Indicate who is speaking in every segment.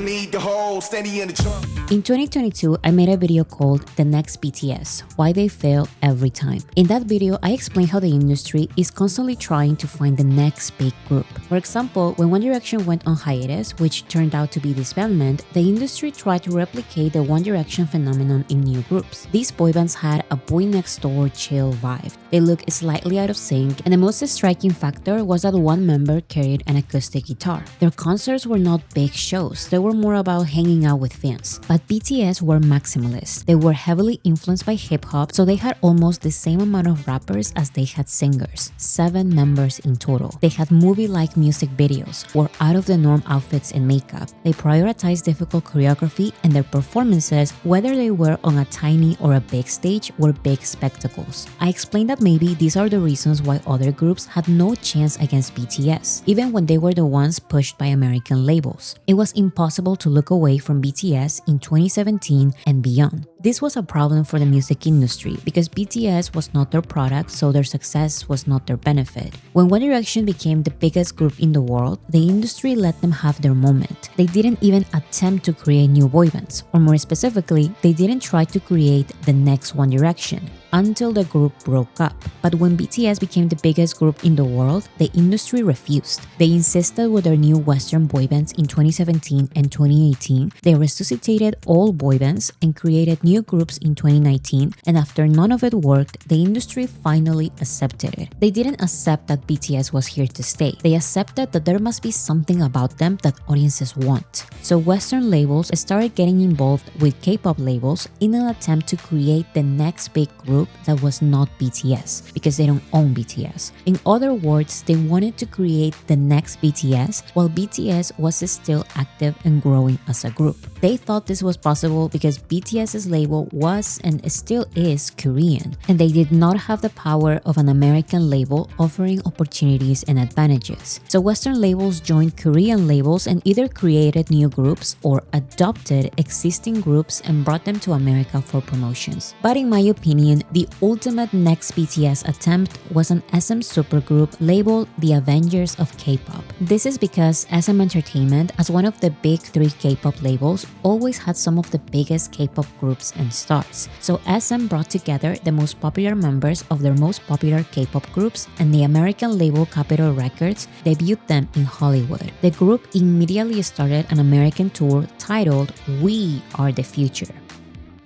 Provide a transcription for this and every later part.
Speaker 1: need the whole steady in the trunk.
Speaker 2: In 2022, I made a video called The Next BTS, Why They Fail Every Time. In that video, I explain how the industry is constantly trying to find the next big group. For example, when One Direction went on hiatus, which turned out to be disbandment, the industry tried to replicate the One Direction phenomenon in new groups. These boy bands had a boy next door chill vibe. They looked slightly out of sync, and the most striking factor was that one member carried an acoustic guitar. Their concerts were not big shows, they were more about hanging out with fans. But BTS were maximalists. They were heavily influenced by hip-hop, so they had almost the same amount of rappers as they had singers, 7 members in total. They had movie-like music videos, wore out-of-the-norm outfits and makeup. They prioritized difficult choreography, and their performances, whether they were on a tiny or a big stage, were big spectacles. I explained that maybe these are the reasons why other groups had no chance against BTS, even when they were the ones pushed by American labels. It was impossible to look away from BTS in 2017 and beyond. This was a problem for the music industry because BTS was not their product, so their success was not their benefit. When One Direction became the biggest group in the world, the industry let them have their moment. They didn't even attempt to create new boy bands, or more specifically, they didn't try to create the next One Direction until the group broke up. But when BTS became the biggest group in the world, the industry refused. They insisted with their new Western boy bands in 2017 and 2018. They resuscitated all boy bands and created new groups in 2019, and after none of it worked, the industry finally accepted it. They didn't accept that BTS was here to stay. They accepted that there must be something about them that audiences want. So Western labels started getting involved with K-pop labels in an attempt to create the next big group that was not BTS, because they don't own BTS. In other words, they wanted to create the next BTS while BTS was still active and growing as a group. They thought this was possible because BTS's label was and still is Korean, and they did not have the power of an American label offering opportunities and advantages. So Western labels joined Korean labels and either created new groups or adopted existing groups and brought them to America for promotions. But in my opinion, the ultimate next BTS attempt was an SM supergroup labeled the Avengers of K-pop. This is because SM Entertainment, as one of the big 3 K-pop labels, always had some of the biggest K-pop groups and stars. So SM brought together the most popular members of their most popular K-pop groups, and the American label Capitol Records debuted them in Hollywood. The group immediately started an American tour titled We Are the Future.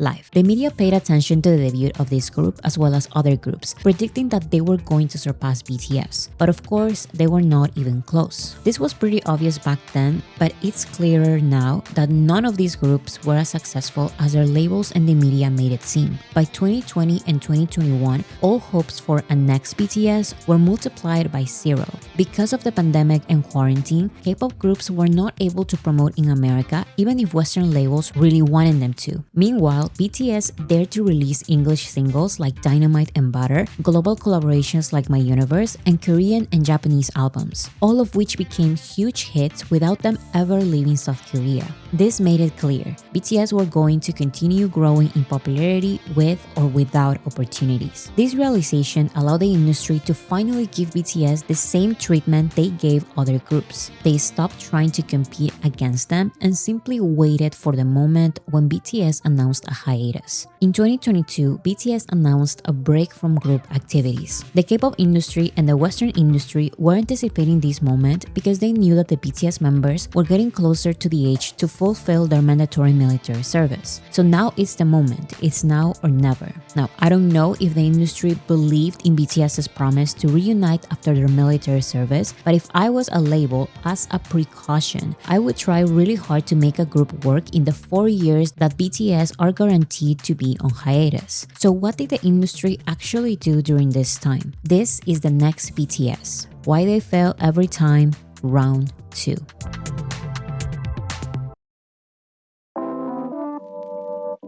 Speaker 2: Live. The media paid attention to the debut of this group as well as other groups, predicting that they were going to surpass BTS. But of course, they were not even close. This was pretty obvious back then, but it's clearer now that none of these groups were as successful as their labels and the media made it seem. By 2020 and 2021, all hopes for a next BTS were multiplied by 0. Because of the pandemic and quarantine, K-pop groups were not able to promote in America even if Western labels really wanted them to. Meanwhile, BTS dared to release English singles like Dynamite and Butter, global collaborations like My Universe, and Korean and Japanese albums, all of which became huge hits without them ever leaving South Korea. This made it clear BTS were going to continue growing in popularity with or without opportunities. This realization allowed the industry to finally give BTS the same treatment they gave other groups. They stopped trying to compete against them and simply waited for the moment when BTS announced a hiatus. In 2022, BTS announced a break from group activities. The K-pop industry and the Western industry were anticipating this moment because they knew that the BTS members were getting closer to the age to fulfill their mandatory military service. So now it's the moment. It's now or never. Now, I don't know if the industry believed in BTS's promise to reunite after their military service, but if I was a label, as a precaution, I would try really hard to make a group work in the 4 years that BTS are guaranteed to be on hiatus. So what did the industry actually do during this time? This is the next BTS. Why they fail every time, round 2.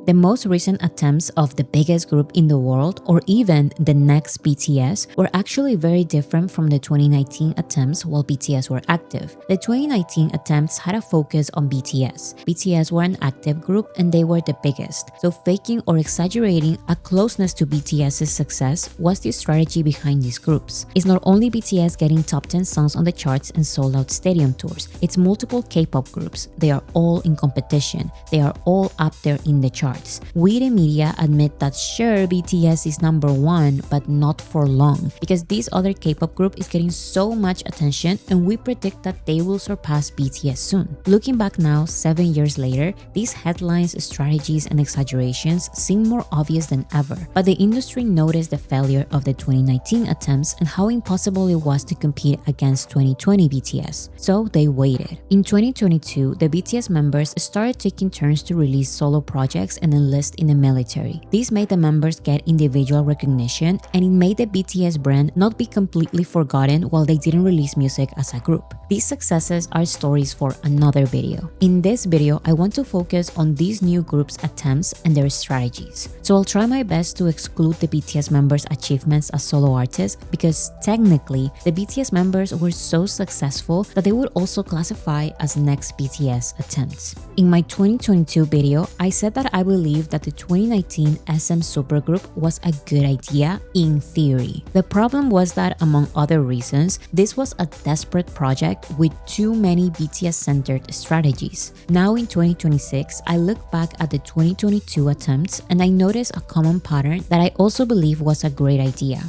Speaker 2: The most recent attempts of the biggest group in the world, or even the next BTS, were actually very different from the 2019 attempts while BTS were active. The 2019 attempts had a focus on BTS. BTS were an active group and they were the biggest, so faking or exaggerating a closeness to BTS's success was the strategy behind these groups. It's not only BTS getting top 10 songs on the charts and sold out stadium tours, it's multiple K-pop groups. They are all in competition. They are all up there in the charts. We the media admit that sure, BTS is number one, but not for long, because this other K-pop group is getting so much attention and we predict that they will surpass BTS soon. Looking back now, 7 years later, these headlines, strategies, and exaggerations seem more obvious than ever, but the industry noticed the failure of the 2019 attempts and how impossible it was to compete against 2020 BTS, so they waited. In 2022, the BTS members started taking turns to release solo projects and enlist in the military. This made the members get individual recognition, and it made the BTS brand not be completely forgotten while they didn't release music as a group. These successes are stories for another video. In this video, I want to focus on these new groups' attempts and their strategies. So I'll try my best to exclude the BTS members' achievements as solo artists, because technically, the BTS members were so successful that they would also classify as next BTS attempts. In my 2022 video, I said that I believe that the 2019 SM supergroup was a good idea in theory. The problem was that, among other reasons, this was a desperate project with too many BTS-centered strategies. Now in 2026, I look back at the 2022 attempts and I notice a common pattern that I also believe was a great idea.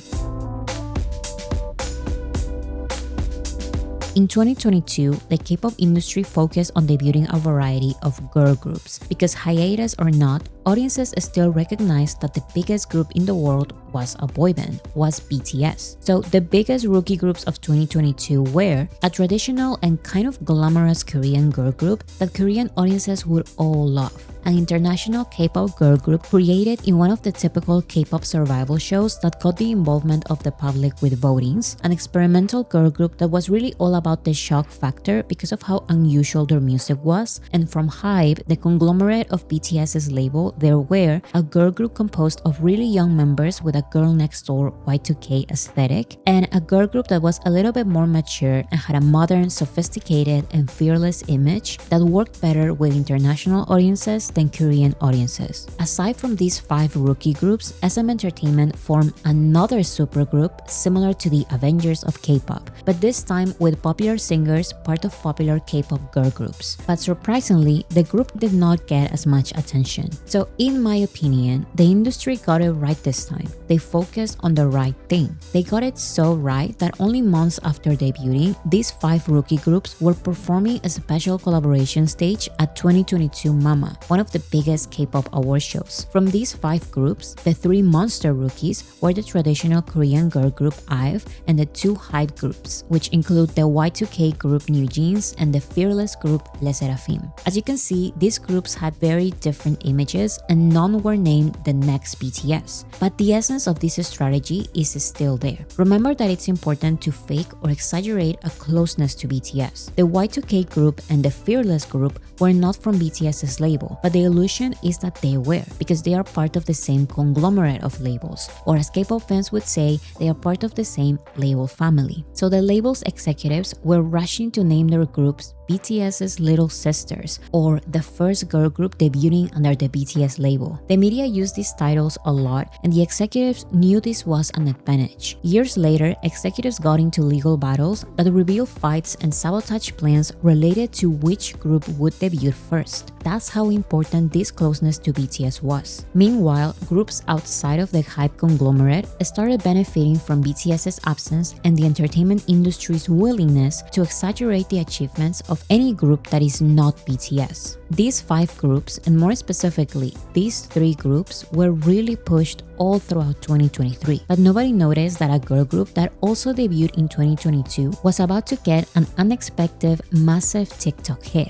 Speaker 2: In 2022, the K-pop industry focused on debuting a variety of girl groups, because hiatus or not, audiences still recognized that the biggest group in the world was a boy band, was BTS. So the biggest rookie groups of 2022 were a traditional and kind of glamorous Korean girl group that Korean audiences would all love, an international K-pop girl group created in one of the typical K-pop survival shows that got the involvement of the public with votings, an experimental girl group that was really all about the shock factor because of how unusual their music was, and from HYBE, the conglomerate of BTS's label, there were a girl group composed of really young members with a girl next door Y2K aesthetic, and a girl group that was a little bit more mature and had a modern, sophisticated, and fearless image that worked better with international audiences than Korean audiences. Aside from these 5 rookie groups, SM Entertainment formed another supergroup similar to the Avengers of K-pop, but this time with popular singers, part of popular K-pop girl groups. But surprisingly, the group did not get as much attention. So in my opinion, the industry got it right this time. They focused on the right thing. They got it so right that only months after debuting, these 5 rookie groups were performing a special collaboration stage at 2022 Mama, one of the biggest K-pop award shows. From these 5 groups, the 3 monster rookies were the traditional Korean girl group IVE and the 2 HYBE groups, which include the Y2K group New Jeans and the fearless group Les Seraphim. As you can see, these groups had very different images and none were named the next BTS. But the essence of this strategy is still there. Remember that it's important to fake or exaggerate a closeness to BTS. The Y2K group and the fearless group were not from BTS's label, but the illusion is that they were, because they are part of the same conglomerate of labels, or as K-pop fans would say, they are part of the same label family. So the label's executives were rushing to name their groups BTS's Little Sisters, or the first girl group debuting under the BTS label. The media used these titles a lot, and the executives knew this was an advantage. Years later, executives got into legal battles that revealed fights and sabotage plans related to which group would debut first. That's how important this closeness to BTS was. Meanwhile, groups outside of the HYBE conglomerate started benefiting from BTS's absence and the entertainment industry's willingness to exaggerate the achievements of any group that is not BTS. These 5 groups, and more specifically, these 3 groups, were really pushed all throughout 2023. But nobody noticed that a girl group that also debuted in 2022 was about to get an unexpected, massive TikTok hit.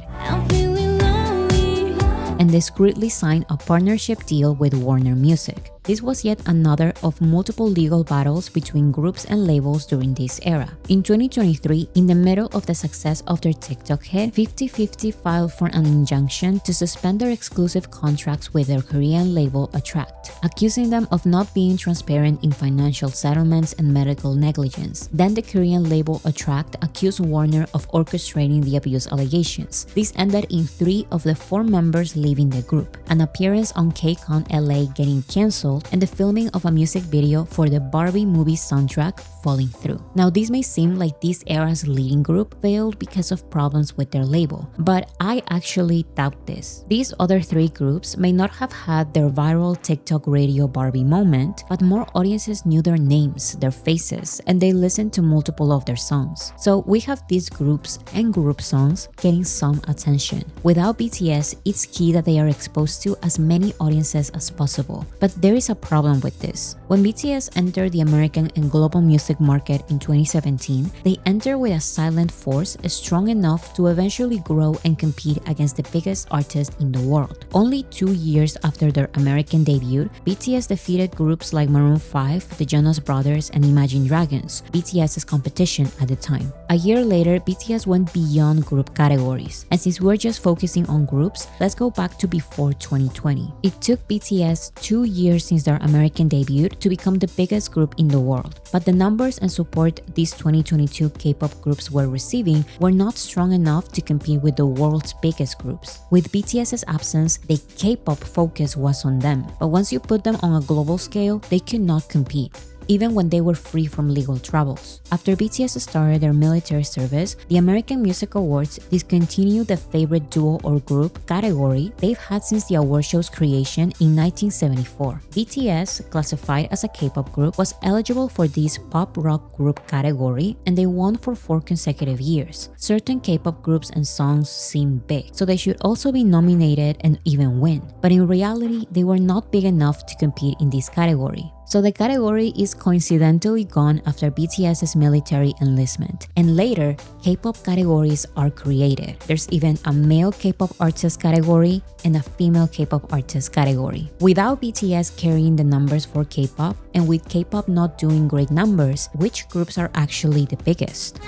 Speaker 2: And discreetly signed a partnership deal with Warner Music. This was yet another of multiple legal battles between groups and labels during this era. In 2023, in the middle of the success of their TikTok hit, 50/50 filed for an injunction to suspend their exclusive contracts with their Korean label Attract, accusing them of not being transparent in financial settlements and medical negligence. Then the Korean label Attract accused Warner of orchestrating the abuse allegations. This ended in 3 of the 4 members leaving the group, an appearance on KCON LA getting cancelled, and the filming of a music video for the Barbie movie soundtrack falling through. Now, this may seem like this era's leading group failed because of problems with their label, but I actually doubt this. These other 3 groups may not have had their viral TikTok radio Barbie moment, but more audiences knew their names, their faces, and they listened to multiple of their songs. So we have these groups and group songs getting some attention. Without BTS, it's key that they are exposed to as many audiences as possible. But there is a problem with this. When BTS entered the American and global music market in 2017, they entered with a silent force strong enough to eventually grow and compete against the biggest artists in the world. Only 2 years after their American debut, BTS defeated groups like Maroon 5, the Jonas Brothers, and Imagine Dragons, BTS's competition at the time. A year later, BTS went beyond group categories. And since we're just focusing on groups, let's go back to before 2020. It took BTS 2 years since their American debut to become the biggest group in the world. But the numbers and support these 2022 K-pop groups were receiving were not strong enough to compete with the world's biggest groups. With BTS's absence, the K-pop focus was on them. But once you put them on a global scale, they could not compete, even when they were free from legal troubles. After BTS started their military service, the American Music Awards discontinued the favorite duo or group category they've had since the award show's creation in 1974. BTS, classified as a K-pop group, was eligible for this pop rock group category, and they won for 4 consecutive years. Certain K-pop groups and songs seem big, so they should also be nominated and even win. But in reality, they were not big enough to compete in this category. So the category is coincidentally gone after BTS's military enlistment. And later, K-pop categories are created. There's even a male K-pop artist category and a female K-pop artist category. Without BTS carrying the numbers for K-pop, and with K-pop not doing great numbers, which groups are actually the biggest?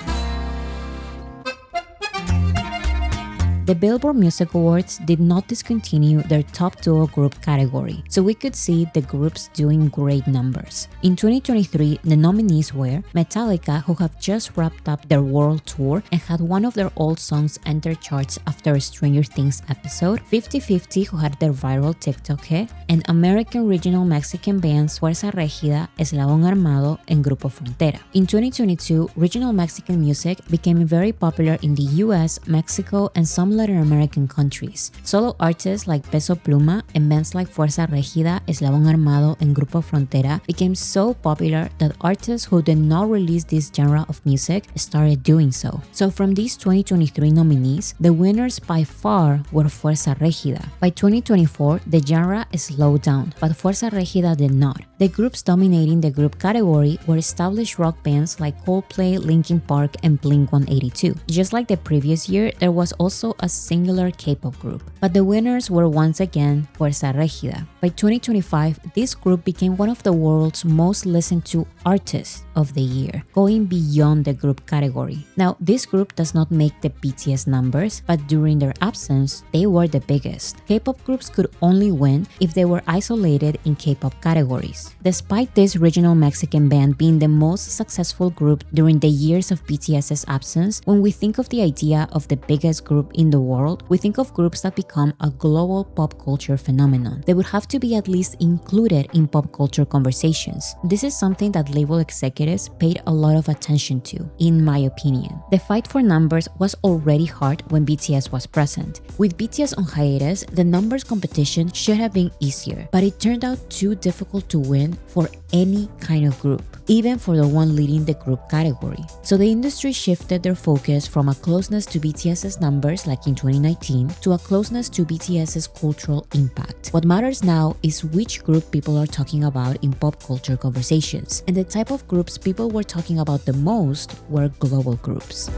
Speaker 2: The Billboard Music Awards did not discontinue their top duo group category, so we could see the groups doing great numbers. In 2023, the nominees were Metallica, who have just wrapped up their world tour and had one of their old songs enter charts after a Stranger Things episode, 50/50, who had their viral TikTok hit, and American regional Mexican bands Fuerza Régida, Eslabón Armado, and Grupo Frontera. In 2022, regional Mexican music became very popular in the US, Mexico, and some Latin American countries. Solo artists like Peso Pluma and bands like Fuerza Régida, Eslabón Armado, and Grupo Frontera became so popular that artists who did not release this genre of music started doing so. So from these 2023 nominees, the winners by far were Fuerza Régida. By 2024, the genre slowed down, but Fuerza Régida did not. The groups dominating the group category were established rock bands like Coldplay, Linkin Park, and Blink-182. Just like the previous year, there was also a singular K-pop group, but the winners were once again Fuerza Régida. By 2025, this group became one of the world's most listened to artists of the year, going beyond the group category. Now, this group does not make the BTS numbers, but during their absence, they were the biggest. K-pop groups could only win if they were isolated in K-pop categories. Despite this regional Mexican band being the most successful group during the years of BTS's absence, when we think of the idea of the biggest group in the world, we think of groups that become a global pop culture phenomenon. They would have to be at least included in pop culture conversations. This is something that label executives paid a lot of attention to, in my opinion. The fight for numbers was already hard when BTS was present. With BTS on hiatus, the numbers competition should have been easier, but it turned out too difficult to win for any kind of group, even for the one leading the group category. So the industry shifted their focus from a closeness to BTS's numbers like in 2019 to a closeness to BTS's cultural impact. What matters now is which group people are talking about in pop culture conversations, and the type of groups people were talking about the most were global groups.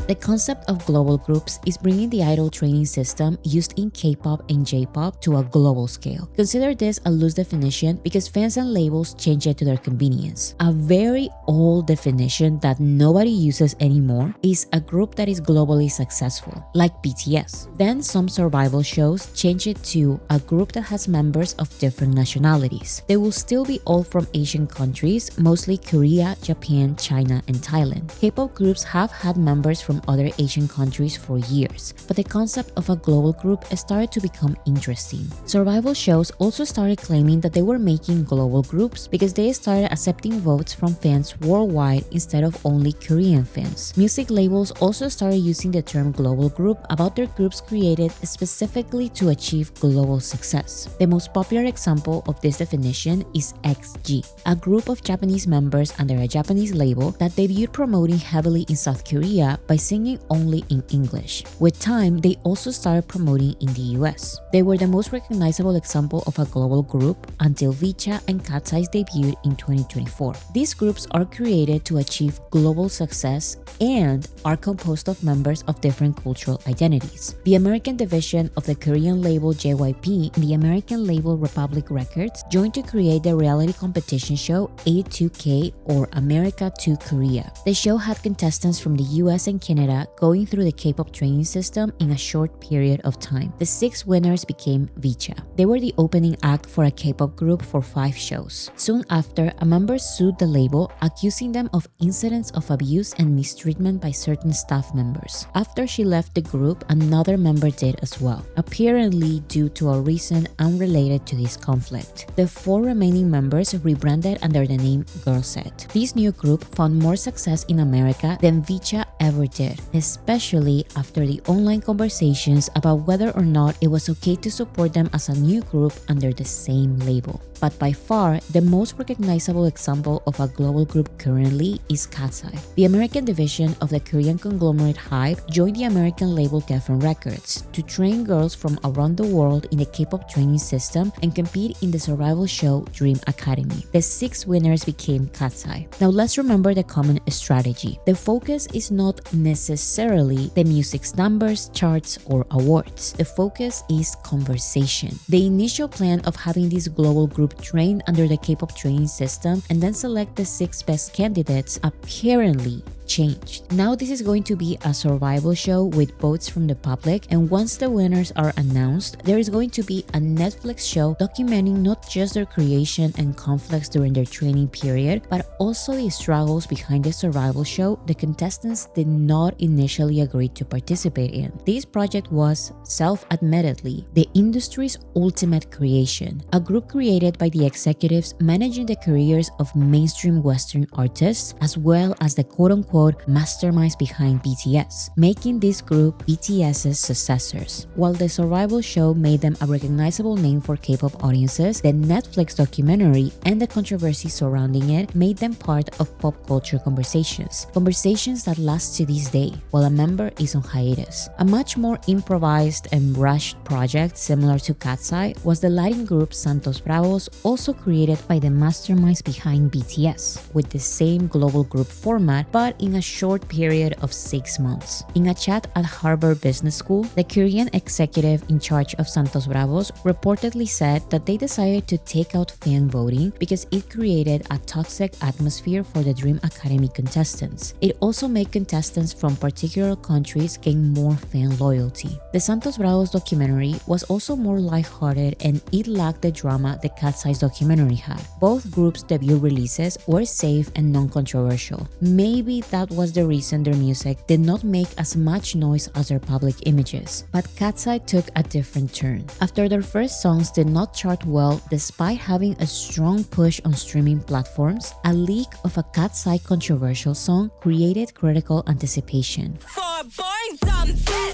Speaker 2: The concept of global groups is bringing the idol training system used in K-pop and J-pop to a global scale. Consider this a loose definition because fans and labels change it to their convenience. A very old definition that nobody uses anymore is a group that is globally successful, like BTS. Then some survival shows change it to a group that has members of different nationalities. They will still be all from Asian countries, mostly Korea, Japan, China, and Thailand. K-pop groups have had members from other Asian countries for years, but the concept of a global group started to become interesting. Survival shows also started claiming that they were making global groups because they started accepting votes from fans worldwide instead of only Korean fans. Music labels also started using the term global group about their groups created specifically to achieve global success. The most popular example of this definition is XG, a group of Japanese members under a Japanese label that debuted promoting heavily in South Korea by singing only in English. With time, they also started promoting in the US. They were the most recognizable example of a global group until Vicha and Cat's Eye's debuted in 2024. These groups are created to achieve global success and are composed of members of different cultural identities. The American division of the Korean label JYP and the American label Republic Records joined to create the reality competition show A2K or America to Korea. The show had contestants from the US and Canada going through the K-pop training system in a short period of time. The 6 winners became Vicha. They were the opening act for a K-pop group for 5 shows. Soon after, a member sued the label, accusing them of incidents of abuse and mistreatment by certain staff members. After she left the group, another member did as well, apparently due to a reason unrelated to this conflict. The 4 remaining members rebranded under the name Girl Set. This new group found more success in America than Vicha ever did, especially after the online conversations about whether or not it was okay to support them as a new group under the same label. But by far, the most recognizable example of a global group currently is Cat's Eye. The American division of the Korean conglomerate HYBE joined the American label Geffen Records to train girls from around the world in the K-pop training system and compete in the survival show Dream Academy. The 6 winners became Cat's Eye. Now let's remember the common strategy. The focus is not necessarily the music's numbers, charts, or awards. The focus is conversation. The initial plan of having this global group trained under the K-pop training system and then select the 6 best candidates apparently changed. Now this is going to be a survival show with votes from the public, and once the winners are announced, there is going to be a Netflix show documenting not just their creation and conflicts during their training period, but also the struggles behind the survival show the contestants did not initially agree to participate in. This project was, self-admittedly, the industry's ultimate creation, a group created by the executives managing the careers of mainstream Western artists, as well as the quote-unquote masterminds behind BTS, making this group BTS's successors. While the survival show made them a recognizable name for K-pop audiences, the Netflix documentary and the controversy surrounding it made them part of pop culture conversations that last to this day, while a member is on hiatus. A much more improvised and rushed project similar to Cat's Eye was the Latin group Santos Bravos, also created by the masterminds behind BTS, with the same global group format but in a short period of 6 months. In a chat at Harvard Business School, the Korean executive in charge of Santos Bravos reportedly said that they decided to take out fan voting because it created a toxic atmosphere for the Dream Academy contestants. It also made contestants from particular countries gain more fan loyalty. The Santos Bravos documentary was also more lighthearted and it lacked the drama the Cat's Eye documentary had. Both groups' debut releases were safe and non-controversial. Maybe that was the reason their music did not make as much noise as their public images. But Cat's Eye took a different turn. After their first songs did not chart well despite having a strong push on streaming platforms, a leak of a Cat's Eye controversial song created critical anticipation.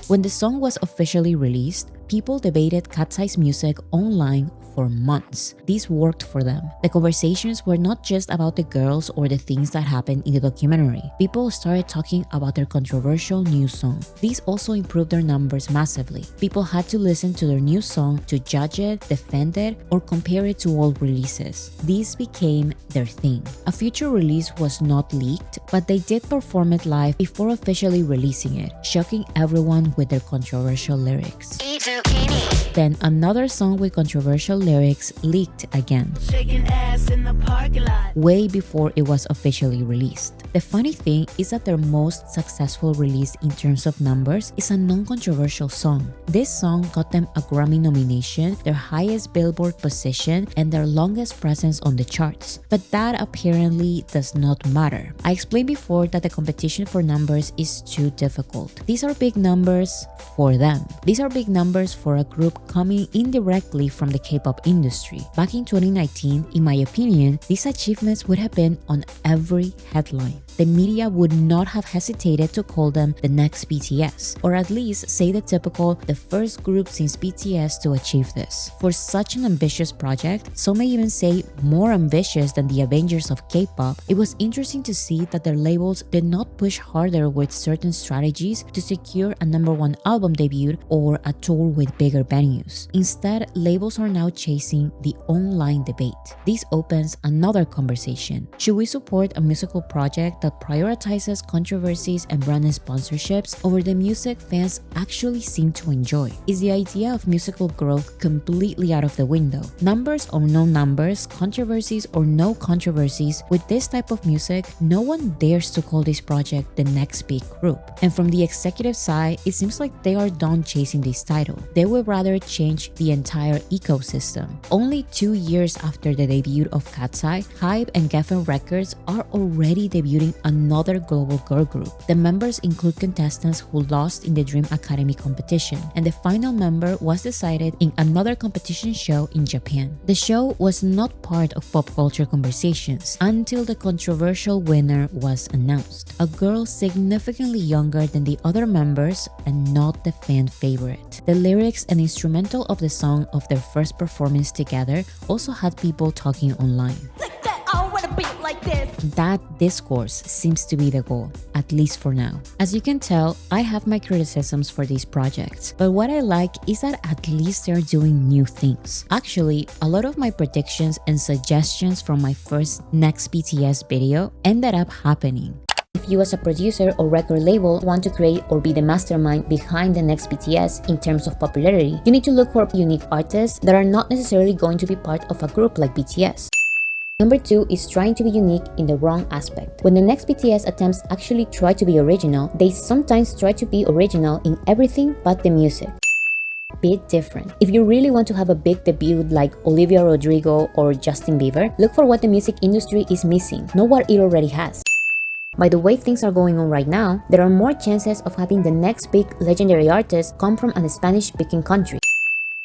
Speaker 2: When the song was officially released, People debated Cat's Eye's music online for months. This worked for them. The conversations were not just about the girls or the things that happened in the documentary. People started talking about their controversial new song. This also improved their numbers massively. People had to listen to their new song to judge it, defend it, or compare it to old releases. This became their thing. A future release was not leaked, but they did perform it live before officially releasing it, shocking everyone with their controversial lyrics. Then another song with controversial lyrics leaked again, way before it was officially released. The funny thing is that their most successful release in terms of numbers is a non-controversial song. This song got them a Grammy nomination, their highest Billboard position, and their longest presence on the charts. But that apparently does not matter. I explained before that the competition for numbers is too difficult. These are big numbers for them. These are big numbers for a group coming indirectly from the K-pop industry. Back in 2019, in my opinion, these achievements would have been on every headline. The media would not have hesitated to call them the next BTS, or at least say the first group since BTS to achieve this. For such an ambitious project, some may even say more ambitious than the Avengers of K-pop, it was interesting to see that their labels did not push harder with certain strategies to secure a #1 album debut or a tour with bigger venues. Instead, labels are now chasing the online debate. This opens another conversation. Should we support a musical project that prioritizes controversies and brand sponsorships over the music fans actually seem to enjoy? Is the idea of musical growth completely out of the window? Numbers or no numbers, controversies or no controversies, with this type of music, no one dares to call this project the next big group. And from the executive side, it seems like they are done chasing this title. They would rather change the entire ecosystem. Only 2 years after the debut of Cat's Eye, Hype and Geffen Records are already debuting another global girl group. The members include contestants who lost in the Dream Academy competition, and the final member was decided in another competition show in Japan. The show was not part of pop culture conversations until the controversial winner was announced. A girl significantly younger than the other members and not the fan favorite. The lyrics and instrumental of the song of their first performance together also had people talking online. That discourse seems to be the goal, at least for now. As you can tell, I have my criticisms for these projects, but what I like is that at least they're doing new things. Actually, a lot of my predictions and suggestions from my first Next BTS video ended up happening. If you as a producer or record label want to create or be the mastermind behind the next BTS in terms of popularity, you need to look for unique artists that are not necessarily going to be part of a group like BTS. Number 2 is trying to be unique in the wrong aspect. When the next BTS attempts actually try to be original, they sometimes try to be original in everything but the music. Bit different. If you really want to have a big debut like Olivia Rodrigo or Justin Bieber, look for what the music industry is missing, not what it already has. By the way things are going on right now, there are more chances of having the next big legendary artist come from a Spanish-speaking country.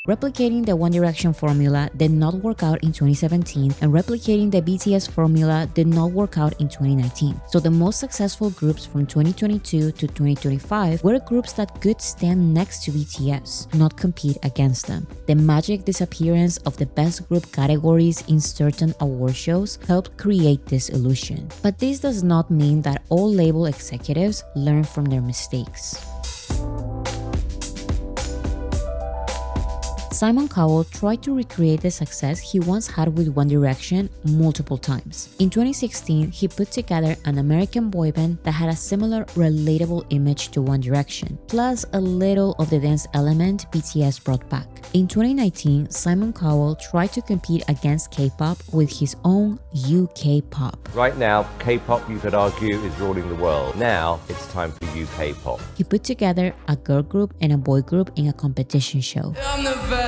Speaker 2: Replicating the One Direction formula did not work out in 2017, and replicating the BTS formula did not work out in 2019. So the most successful groups from 2022 to 2025 were groups that could stand next to BTS, not compete against them. The magic disappearance of the best group categories in certain award shows helped create this illusion. But this does not mean that all label executives learn from their mistakes. Simon Cowell tried to recreate the success he once had with One Direction multiple times. In 2016, he put together an American boy band that had a similar relatable image to One Direction, plus a little of the dance element BTS brought back. In 2019, Simon Cowell tried to compete against K-pop with his own UK pop.
Speaker 3: Right now, K-pop, you could argue, is ruling the world. Now, it's time for UK pop.
Speaker 2: He put together a girl group and a boy group in a competition show.
Speaker 4: I'm the bad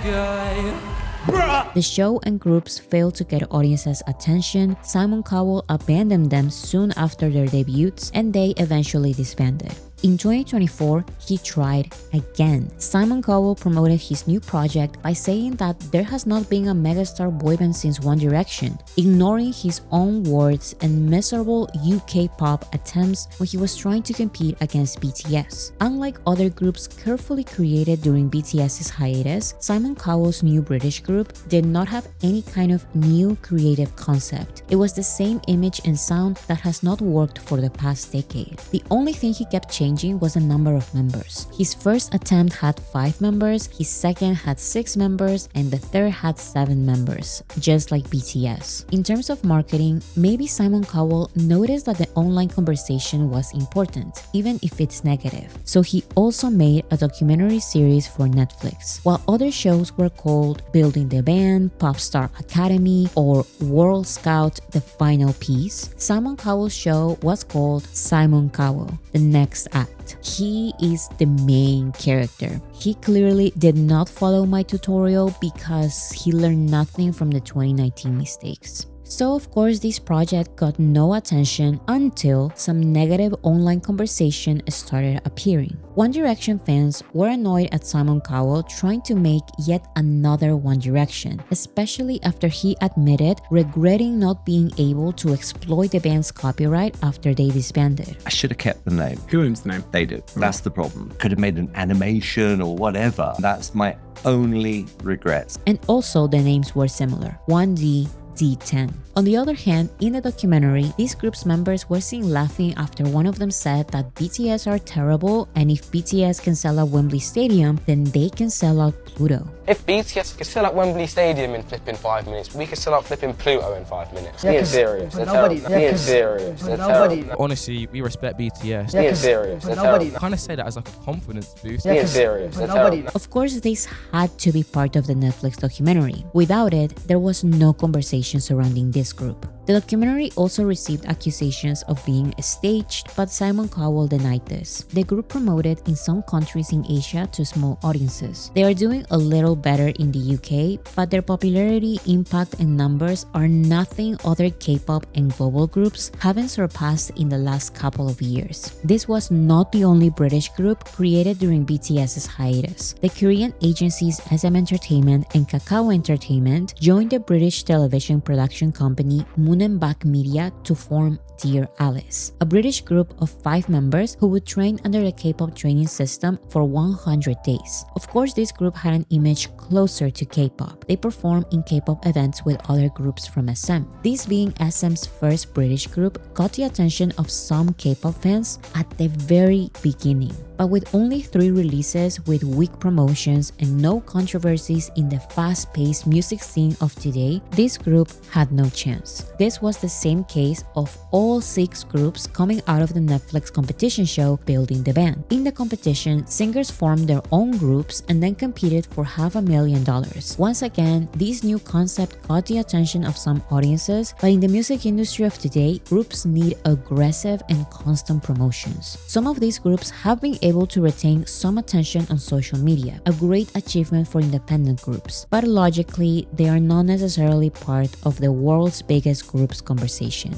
Speaker 4: guy.
Speaker 2: The show and groups failed to get audiences' attention. Simon Cowell abandoned them soon after their debuts, and they eventually disbanded. In 2024, he tried again. Simon Cowell promoted his new project by saying that there has not been a megastar boyband since One Direction, ignoring his own words and miserable ukpop attempts when he was trying to compete against BTS. Unlike other groups carefully created during BTS's hiatus, Simon Cowell's new British group did not have any kind of new creative concept. It was the same image and sound that has not worked for the past decade. The only thing he kept changing was the number of members. His first attempt had 5 members, his second had 6 members, and the third had 7 members, just like BTS. In terms of marketing, maybe Simon Cowell noticed that the online conversation was important, even if it's negative. So he also made a documentary series for Netflix. While other shows were called Building the Band, Popstar Academy, or World Scout The Final Piece, Simon Cowell's show was called Simon Cowell, The Next Act. He is the main character. He clearly did not follow my tutorial because he learned nothing from the 2019 mistakes. So of course this project got no attention until some negative online conversation started appearing. One Direction fans were annoyed at Simon Cowell trying to make yet another One Direction, especially after he admitted regretting not being able to exploit the band's copyright after they disbanded.
Speaker 5: I should have kept the name.
Speaker 6: Who owns the name?
Speaker 5: They do. That's the problem. Could have made an animation or whatever. That's my only regrets.
Speaker 2: And also the names were similar, 1D, D10. On the other hand, in the documentary, these group's members were seen laughing after one of them said that BTS are terrible and if BTS can sell out Wembley Stadium, then they can sell out Pluto.
Speaker 7: If BTS could sell out Wembley Stadium in flipping 5 minutes, we could sell out flipping Pluto in 5 minutes.
Speaker 8: Yeah,
Speaker 7: Being serious,
Speaker 8: but
Speaker 7: they're
Speaker 8: nobody-
Speaker 7: terrible.
Speaker 8: yeah,
Speaker 7: Being serious,
Speaker 8: but
Speaker 7: they're
Speaker 8: nobody-
Speaker 7: terrible.
Speaker 4: Honestly, we respect BTS.
Speaker 8: Yeah,
Speaker 7: Being
Speaker 8: 'cause-
Speaker 7: serious,
Speaker 8: but
Speaker 7: they're
Speaker 8: nobody-
Speaker 7: terrible.
Speaker 4: I kind of say that as like a confidence boost.
Speaker 8: Yeah,
Speaker 7: Being
Speaker 8: 'cause-
Speaker 7: serious,
Speaker 8: but
Speaker 7: they're
Speaker 8: nobody-
Speaker 7: terrible.
Speaker 2: Of course, this had to be part of the Netflix documentary. Without it, there was no conversation surrounding this group. The documentary also received accusations of being staged, but Simon Cowell denied this. The group promoted in some countries in Asia to small audiences. They are doing a little better in the UK, but their popularity, impact, and numbers are nothing other K-pop and global groups haven't surpassed in the last couple of years. This was not the only British group created during BTS's hiatus. The Korean agencies SM Entertainment and Kakao Entertainment joined the British television production company Moon & Back Media to form Dear Alice, a British group of 5 members who would train under the K-pop training system for 100 days. Of course, this group had an image closer to K-pop. They performed in K-pop events with other groups from SM. This being SM's first British group got the attention of some K-pop fans at the very beginning. But with only 3 releases with weak promotions and no controversies in the fast-paced music scene of today, this group had no chance. This was the same case of all 6 groups coming out of the Netflix competition show Building the Band. In the competition, singers formed their own groups and then competed for $500,000. Once again, this new concept got the attention of some audiences, but in the music industry of today, groups need aggressive and constant promotions. Some of these groups have been able to retain some attention on social media, a great achievement for independent groups, but logically, they are not necessarily part of the world's biggest groups conversation.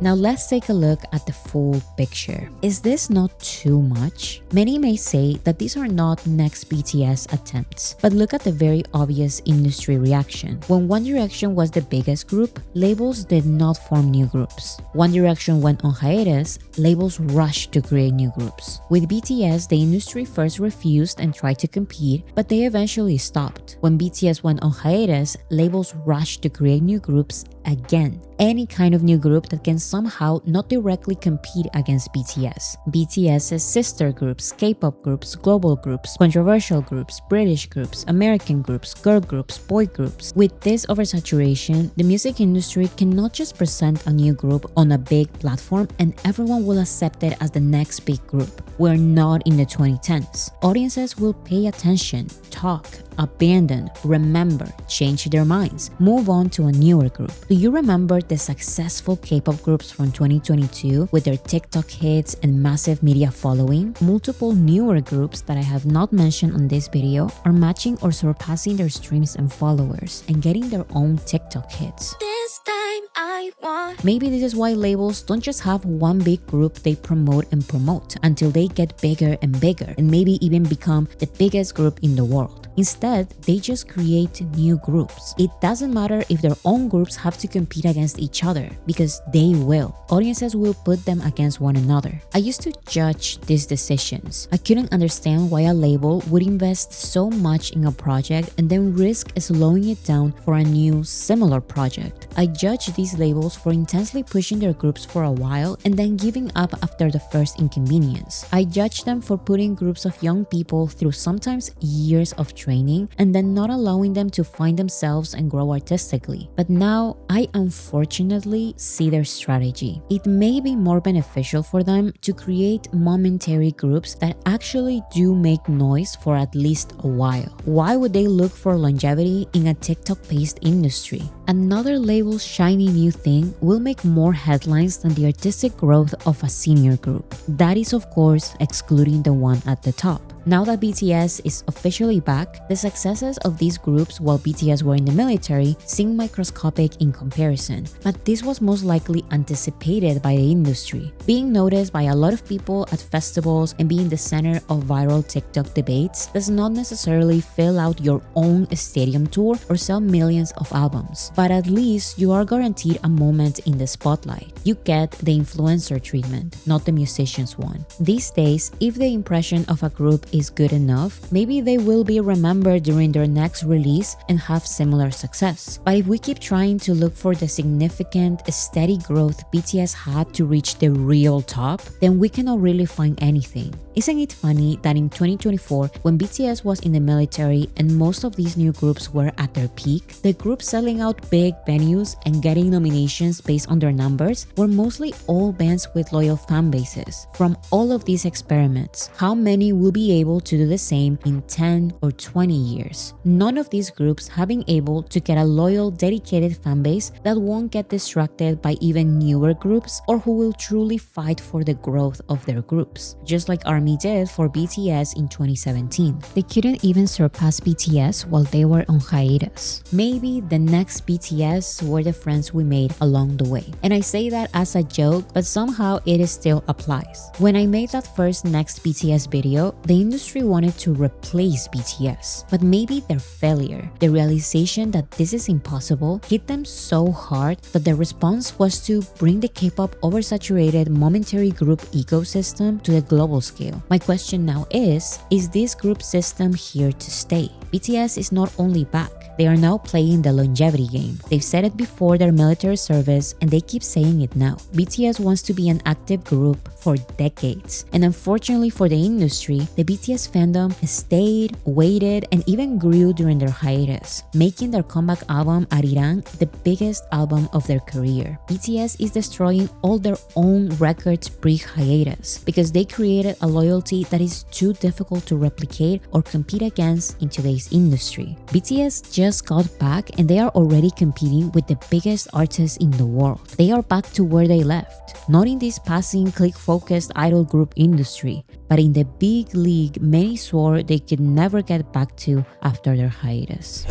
Speaker 2: Now let's take a look at the full picture. Is this not too much? Many may say that these are not next BTS attempts, but look at the very obvious industry reaction. When One Direction was the biggest group, labels did not form new groups. One Direction went on hiatus, labels rushed to create new groups. With BTS, the industry first refused and tried to compete, but they eventually stopped. When BTS went on hiatus, labels rushed to create new groups again. Any kind of new group that can somehow not directly compete against BTS. BTS's sister groups, K-pop groups, global groups, controversial groups, British groups, American groups, girl groups, boy groups. With this oversaturation, the music industry cannot just present a new group on a big platform and everyone will accept it as the next big group. We're not in the 2010s. Audiences will pay attention, talk, abandon, remember, change their minds, move on to a newer group. Do you remember the successful K-pop groups from 2022 with their TikTok hits and massive media following? Multiple newer groups that I have not mentioned on this video are matching or surpassing their streams and followers and getting their own TikTok hits.
Speaker 6: This time I want.
Speaker 2: Maybe this is why labels don't just have one big group they promote until they get bigger and bigger and maybe even become the biggest group in the world. Instead, they just create new groups. It doesn't matter if their own groups have to compete against each other, because they will. Audiences will put them against one another. I used to judge these decisions. I couldn't understand why a label would invest so much in a project and then risk slowing it down for a new, similar project. I judged these labels for intensely pushing their groups for a while and then giving up after the first inconvenience. I judged them for putting groups of young people through sometimes years of training and then not allowing them to find themselves and grow artistically. But now, I unfortunately see their strategy. It may be more beneficial for them to create momentary groups that actually do make noise for at least a while. Why would they look for longevity in a TikTok-based industry? Another label's shiny new thing will make more headlines than the artistic growth of a senior group. That is, of course, excluding the one at the top. Now that BTS is officially back, the successes of these groups while BTS were in the military seem microscopic in comparison, but this was most likely anticipated by the industry. Being noticed by a lot of people at festivals and being the center of viral TikTok debates does not necessarily fill out your own stadium tour or sell millions of albums, but at least you are guaranteed a moment in the spotlight. You get the influencer treatment, not the musician's one. These days, if the impression of a group is good enough, maybe they will be remembered during their next release and have similar success. But if we keep trying to look for the significant, steady growth BTS had to reach the real top, then we cannot really find anything. Isn't it funny that in 2024, when BTS was in the military and most of these new groups were at their peak, the groups selling out big venues and getting nominations based on their numbers were mostly all bands with loyal fan bases. From all of these experiments, how many will be able to do the same in 10 or 20 years? None of these groups have been able to get a loyal, dedicated fan base that won't get distracted by even newer groups or who will truly fight for the growth of their groups, just like ARMY did for BTS in 2017. They couldn't even surpass BTS while they were on hiatus. Maybe the next BTS were the friends we made along the way. And I say that as a joke, but somehow it still applies. When I made that first next BTS video, the industry wanted to replace BTS, but maybe their failure, the realization that this is impossible, hit them so hard that the response was to bring the K-pop oversaturated momentary group ecosystem to the global scale. My question now is this group system here to stay? BTS is not only back, they are now playing the longevity game. They've said it before their military service and they keep saying it now. BTS wants to be an active group for decades. And unfortunately for the industry, the BTS fandom stayed, waited, and even grew during their hiatus, making their comeback album Arirang the biggest album of their career. BTS is destroying all their own records pre-hiatus because they created a loyalty that is too difficult to replicate or compete against in today's industry. BTS just got back and they are already competing with the biggest artists in the world. They are back to where they left, not in this passing click-focused idol group industry, but in the big league many swore they could never get back to after their hiatus.